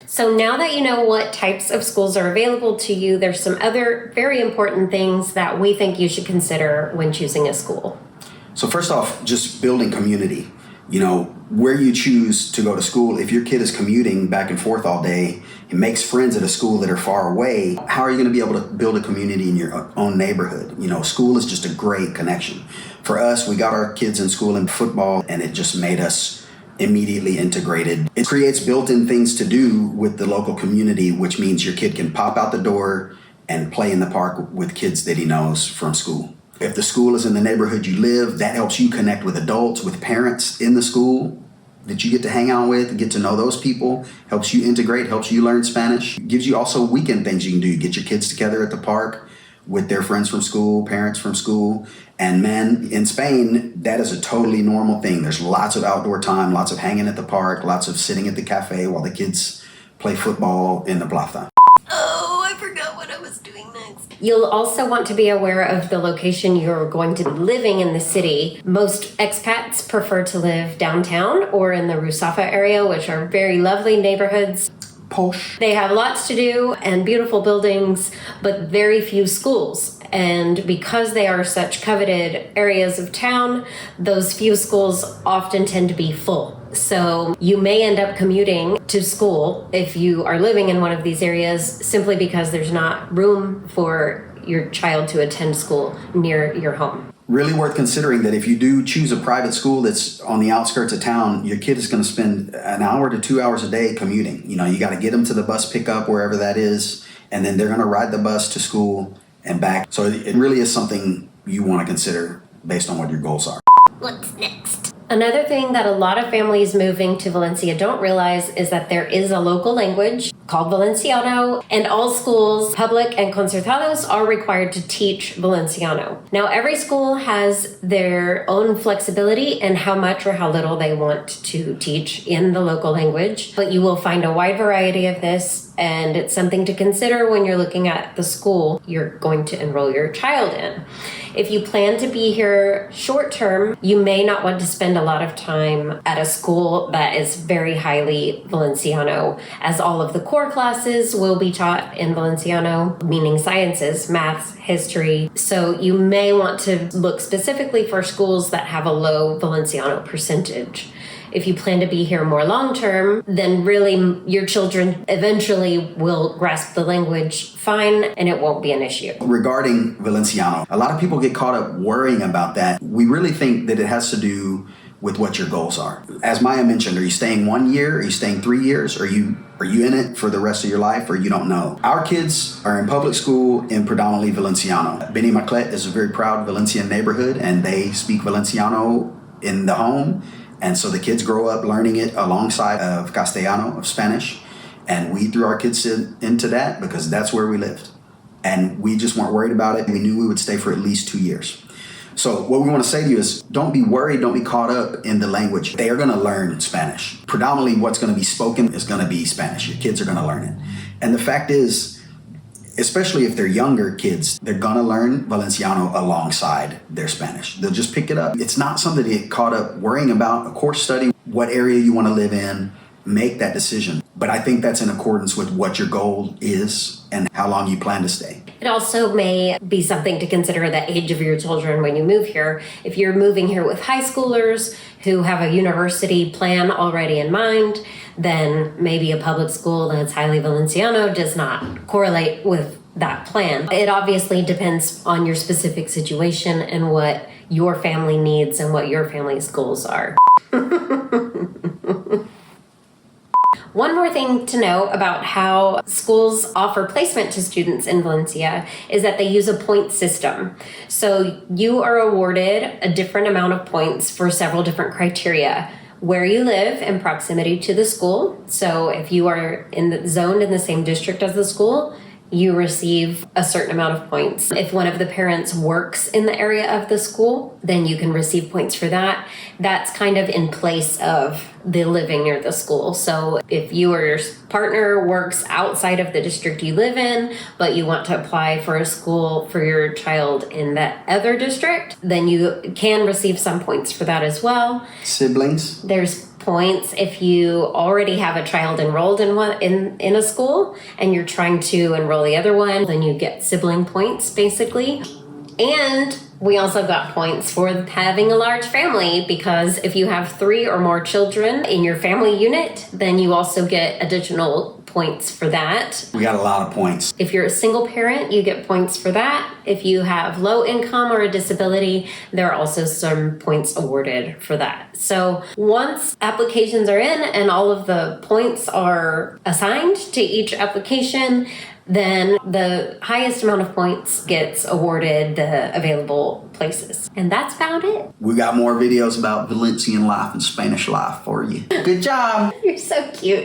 So now that you know what types of schools are available to you, there's some other very important things that we think you should consider when choosing a school. So first off, just building community. You know, where you choose to go to school, if your kid is commuting back and forth all day and makes friends at a school that are far away, how are you going to be able to build a community in your own neighborhood? You know, school is just a great connection. For us, we got our kids in school in football, and it just made us immediately integrated. It creates built-in things to do with the local community, which means your kid can pop out the door and play in the park with kids that he knows from school. If the school is in the neighborhood you live, that helps you connect with adults, with parents in the school that you get to hang out with, get to know those people, helps you integrate, helps you learn Spanish. Gives you also weekend things you can do. Get your kids together at the park with their friends from school, parents from school. And man, in Spain, that is a totally normal thing. There's lots of outdoor time, lots of hanging at the park, lots of sitting at the cafe while the kids play football in the plaza. Oh, I forgot what I was doing next. You'll also want to be aware of the location you're going to be living in the city. Most expats prefer to live downtown or in the Rusafa area, which are very lovely neighborhoods. Posh. They have lots to do and beautiful buildings, but very few schools. And because they are such coveted areas of town, those few schools often tend to be full. So you may end up commuting to school if you are living in one of these areas simply because there's not room for your child to attend school near your home. Really worth considering that if you do choose a private school that's on the outskirts of town, your kid is going to spend an hour to 2 hours a day commuting. You know, you got to get them to the bus pickup wherever that is, and then they're going to ride the bus to school and back. So it really is something you want to consider based on what your goals are. What's next? Another thing that a lot of families moving to Valencia don't realize is that there is a local language called Valenciano, and all schools, public and concertados, are required to teach Valenciano. Now, every school has their own flexibility in how much or how little they want to teach in the local language, but you will find a wide variety of this, and it's something to consider when you're looking at the school you're going to enroll your child in. If you plan to be here short term, you may not want to spend a lot of time at a school that is very highly Valenciano, as all of the core classes will be taught in Valenciano, meaning sciences, maths, history. So you may want to look specifically for schools that have a low Valenciano percentage. If you plan to be here more long term, then really your children eventually will grasp the language fine and it won't be an issue. Regarding Valenciano, a lot of people get caught up worrying about that. We really think that it has to do with what your goals are. As Maya mentioned, are you staying 1 year? Are you staying 3 years? Are you in it for the rest of your life, or you don't know? Our kids are in public school in predominantly Valenciano. Benimaclet is a very proud Valencian neighborhood, and they speak Valenciano in the home. And so the kids grow up learning it alongside of Castellano, of Spanish. And we threw our kids into that because that's where we lived. And we just weren't worried about it. We knew we would stay for at least 2 years. So what we want to say to you is don't be worried, don't be caught up in the language. They are going to learn Spanish. Predominantly what's going to be spoken is going to be Spanish. Your kids are going to learn it. And the fact is, especially if they're younger kids, they're going to learn Valenciano alongside their Spanish. They'll just pick it up. It's not something to get caught up worrying about. Of course, study what area you want to live in, make that decision. But I think that's in accordance with what your goal is and how long you plan to stay. It also may be something to consider the age of your children when you move here. If you're moving here with high schoolers who have a university plan already in mind, then maybe a public school that's highly Valenciano does not correlate with that plan. It obviously depends on your specific situation and what your family needs and what your family's goals are. One more thing to know about how schools offer placement to students in Valencia is that they use a point system. So you are awarded a different amount of points for several different criteria. Where you live in proximity to the school. So if you are zoned in the same district as the school, you receive a certain amount of points. If one of the parents works in the area of the school, then you can receive points for that. That's kind of in place of the living near the school. So if you or your partner works outside of the district you live in, but you want to apply for a school for your child in that other district, then you can receive some points for that as well. Siblings? There's points if you already have a child enrolled in one in a school and you're trying to enroll the other one. Then you get sibling points, basically. And we also got points for having a large family, because if you have 3 or more children in your family unit, then you also get additional points for that. We got a lot of points. If you're a single parent, you get points for that. If you have low income or a disability, there are also some points awarded for that. So once applications are in and all of the points are assigned to each application, then the highest amount of points gets awarded the available places. And that's about it. We got more videos about Valencian life and Spanish life for you. Good job. You're so cute.